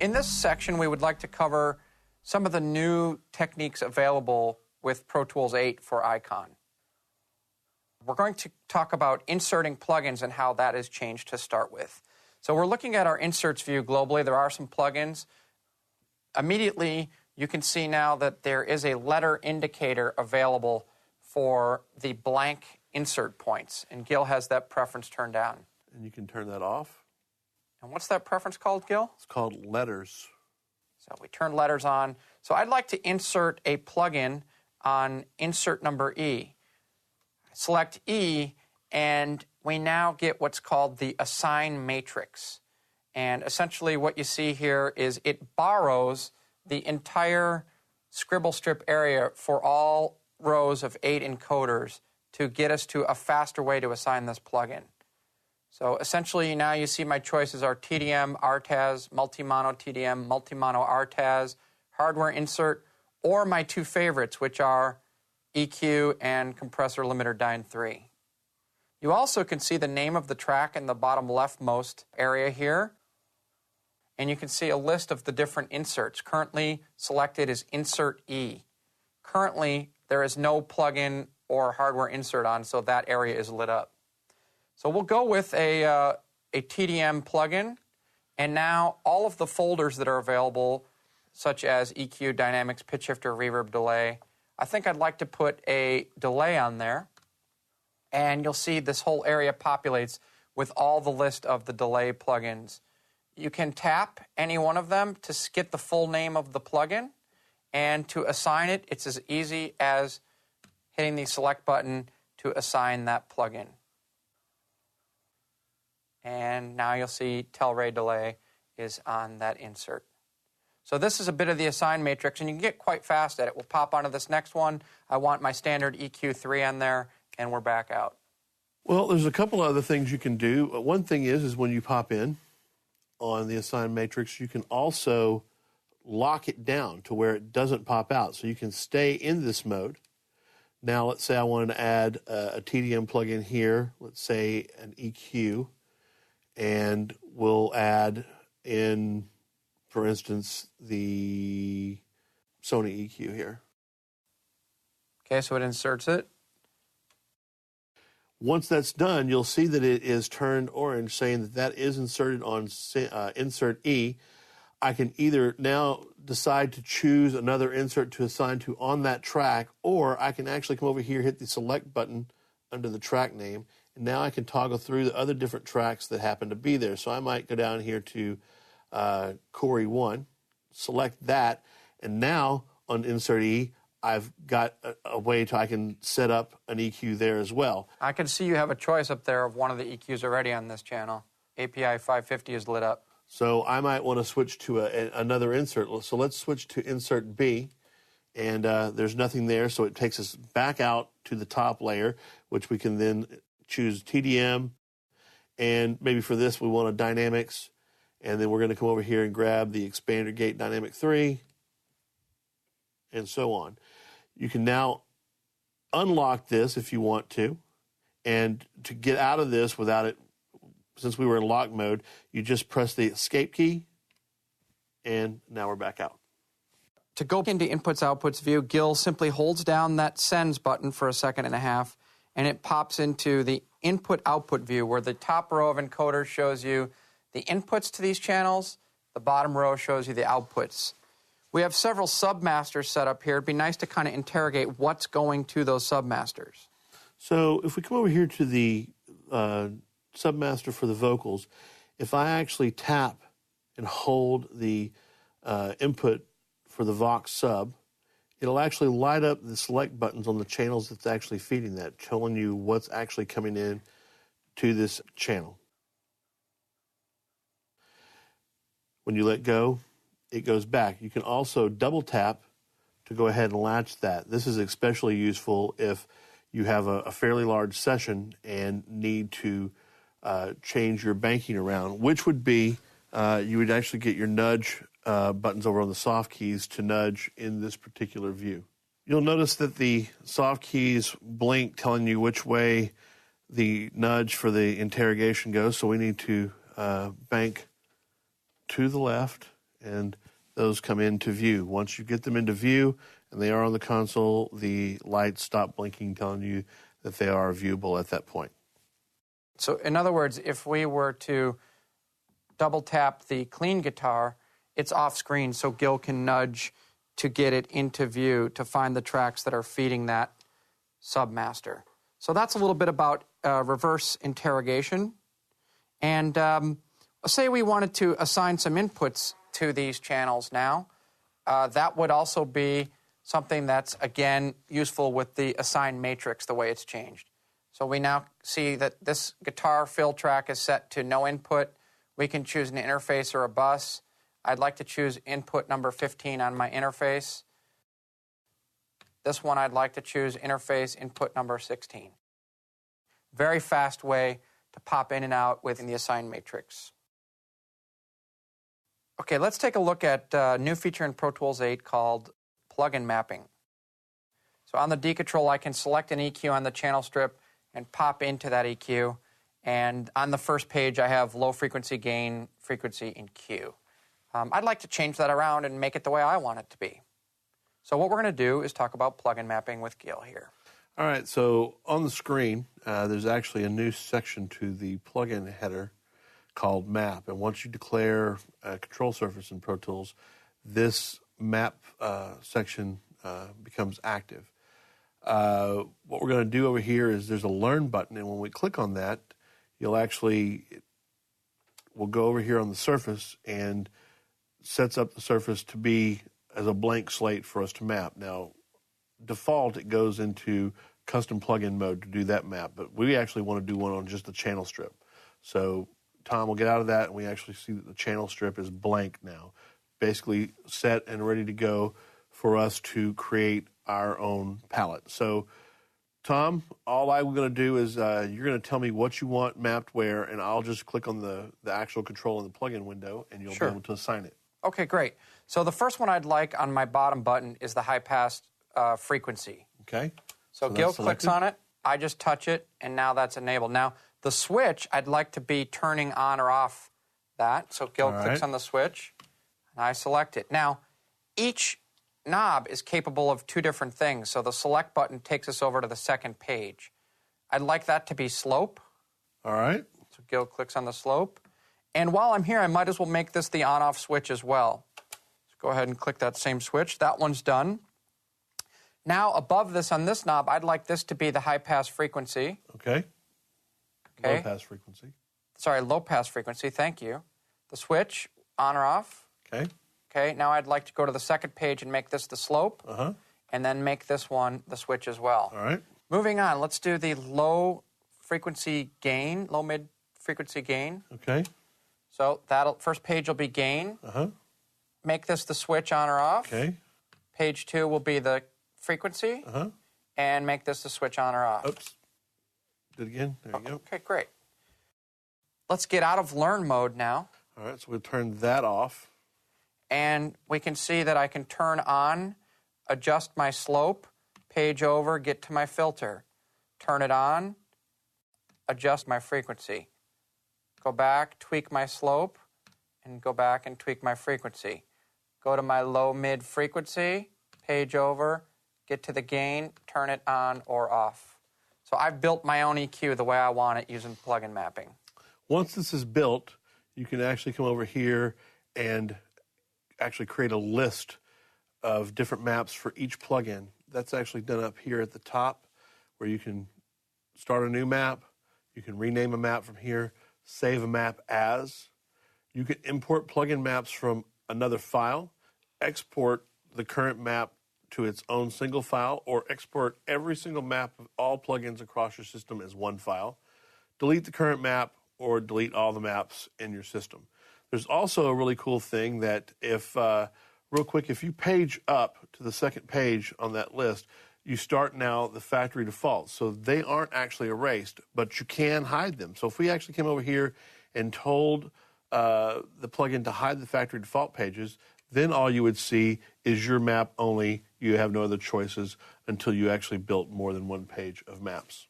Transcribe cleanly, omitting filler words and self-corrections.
In this section, we would like to cover some of the new techniques available with Pro Tools 8 for Icon. We're going to talk about inserting plugins and how that has changed to start with. So we're looking at our inserts view globally. There are some plugins. Immediately, you can see now that there is a letter indicator available for the blank insert points, and Gil has that preference turned down. And you can turn that off. And what's that preference called, Gil? It's called letters. So we turn letters on. So I'd like to insert a plugin on insert number E. Select E, and we now get what's called the assign matrix. And essentially what you see here is it borrows the entire scribble strip area for all rows of 8 encoders to get us to a faster way to assign this plugin. So essentially now you see my choices are TDM, RTAS, multi-mono TDM, multi-mono RTAS, hardware insert, or my two favorites, which are EQ and compressor limiter dyne 3. You also can see the name of the track in the bottom leftmost area here, and you can see a list of the different inserts. Currently selected is Insert E. Currently, there is no plugin or hardware insert on, so that area is lit up. So we'll go with a TDM plugin, and now all of the folders that are available, such as EQ, dynamics, pitch shifter, reverb, delay. I think I'd like to put a delay on there, and you'll see this whole area populates with all the list of the delay plugins. You can tap any one of them to get the full name of the plugin, and to assign it, it's as easy as hitting the select button to assign that plugin. And now you'll see Telray delay is on that insert. So this is a bit of the assign matrix, and you can get quite fast at it. We'll pop onto this next one. I want my standard EQ3 on there, and we're back out. Well, there's a couple other things you can do. One thing is when you pop in on the assign matrix, you can also lock it down to where it doesn't pop out. So you can stay in this mode. Now, let's say I wanted to add a TDM plugin here. Let's say an EQ. And we'll add in, for instance, the Sony EQ here. Okay, so it inserts it. Once that's done, you'll see that it is turned orange, saying that that is inserted on insert E. I can either now decide to choose another insert to assign to on that track, or I can actually come over here, hit the select button under the track name, and now I can toggle through the other different tracks that happen to be there. So I might go down here to Corey 1, select that, and now on insert E, I've got a way I can set up an EQ there as well. I can see you have a choice up there of one of the EQs already on this channel. API 550 is lit up. So I might want to switch to another insert. So let's switch to insert B, and there's nothing there, so it takes us back out to the top layer, which we can then choose TDM, and maybe for this we want a dynamics, and then we're going to come over here and grab the expander gate dynamic 3, and so on. You can now unlock this if you want to, and to get out of this without it, since we were in lock mode, you just press the escape key, and now we're back out. To go into inputs outputs view, Gil simply holds down that sends button for a second and a half, and it pops into the input output view where the top row of encoders shows you the inputs to these channels, the bottom row shows you the outputs. We have several submasters set up here. It'd be nice to kind of interrogate what's going to those submasters. So if we come over here to the submaster for the vocals, if I actually tap and hold the input for the Vox sub, it'll actually light up the select buttons on the channels that's actually feeding that, telling you what's actually coming in to this channel. When you let go, it goes back. You can also double tap to go ahead and latch that. This is especially useful if you have a fairly large session and need to change your banking around, which would be you would actually get your nudge buttons over on the soft keys to nudge in this particular view. You'll notice that the soft keys blink telling you which way the nudge for the interrogation goes, so we need to bank to the left and those come into view. Once you get them into view and they are on the console, the lights stop blinking, telling you that they are viewable at that point. So in other words, if we were to double tap the clean guitar, it's off screen, so Gil can nudge to get it into view to find the tracks that are feeding that submaster. So that's a little bit about reverse interrogation. And say we wanted to assign some inputs to these channels now. That would also be something that's, again, useful with the assign matrix, the way it's changed. So we now see that this guitar fill track is set to no input. We can choose an interface or a bus. I'd like to choose input number 15 on my interface. This one I'd like to choose interface input number 16. Very fast way to pop in and out within the assign matrix. Okay, let's take a look at a new feature in Pro Tools 8 called plugin mapping. So on the D control, I can select an EQ on the channel strip and pop into that EQ. And on the first page, I have low frequency gain, frequency in Q. I'd like to change that around and make it the way I want it to be. So what we're going to do is talk about plugin mapping with Gil here. All right, so on the screen, there's actually a new section to the plugin header called Map. And once you declare a control surface in Pro Tools, this map section becomes active. What we're going to do over here is there's a Learn button, and when we click on that, we'll go over here on the surface and sets up the surface to be as a blank slate for us to map. Now, default, it goes into custom plugin mode to do that map, but we actually want to do one on just the channel strip. So Tom will get out of that, and we actually see that the channel strip is blank now, basically set and ready to go for us to create our own palette. So Tom, all I'm going to do is you're going to tell me what you want mapped where, and I'll just click on the actual control in the plugin window, and you'll be able to assign it. Okay, great. So the first one I'd like on my bottom button is the high pass frequency. Okay. So Gil clicks on it, I just touch it, and now that's enabled. Now, the switch, I'd like to be turning on or off that. So Gil clicks on the switch, and I select it. Now, each knob is capable of two different things. So the select button takes us over to the second page. I'd like that to be slope. All right. So Gil clicks on the slope. And while I'm here, I might as well make this the on-off switch as well. So go ahead and click that same switch. That one's done. Now, above this on this knob, I'd like this to be the high-pass frequency. Okay. Low-pass frequency. Sorry, low-pass frequency. Thank you. The switch, on or off. Okay. Okay, now I'd like to go to the second page and make this the slope. And then make this one the switch as well. All right. Moving on, let's do the low-frequency gain, low-mid-frequency gain. Okay. So that first page will be gain. Make this the switch on or off. Okay. Page 2 will be the frequency. And make this the switch on or off. Oops. Do it again. There you go. Okay, great. Let's get out of learn mode now. All right, so we'll turn that off. And we can see that I can turn on, adjust my slope, page over, get to my filter. Turn it on, adjust my frequency. Go back, tweak my slope, and go back and tweak my frequency. Go to my low-mid frequency, page over, get to the gain, turn it on or off. So I've built my own EQ the way I want it using plugin mapping. Once this is built, you can actually come over here and actually create a list of different maps for each plugin. That's actually done up here at the top, where you can start a new map, you can rename a map from here, save a map as. You can import plugin maps from another file, export the current map to its own single file, or export every single map of all plugins across your system as one file, delete the current map, or delete all the maps in your system. There's also a really cool thing that if you page up to the second page on that list, you start now the factory defaults. So they aren't actually erased, but you can hide them. So if we actually came over here and told the plugin to hide the factory default pages, then all you would see is your map only. You have no other choices until you actually built more than one page of maps.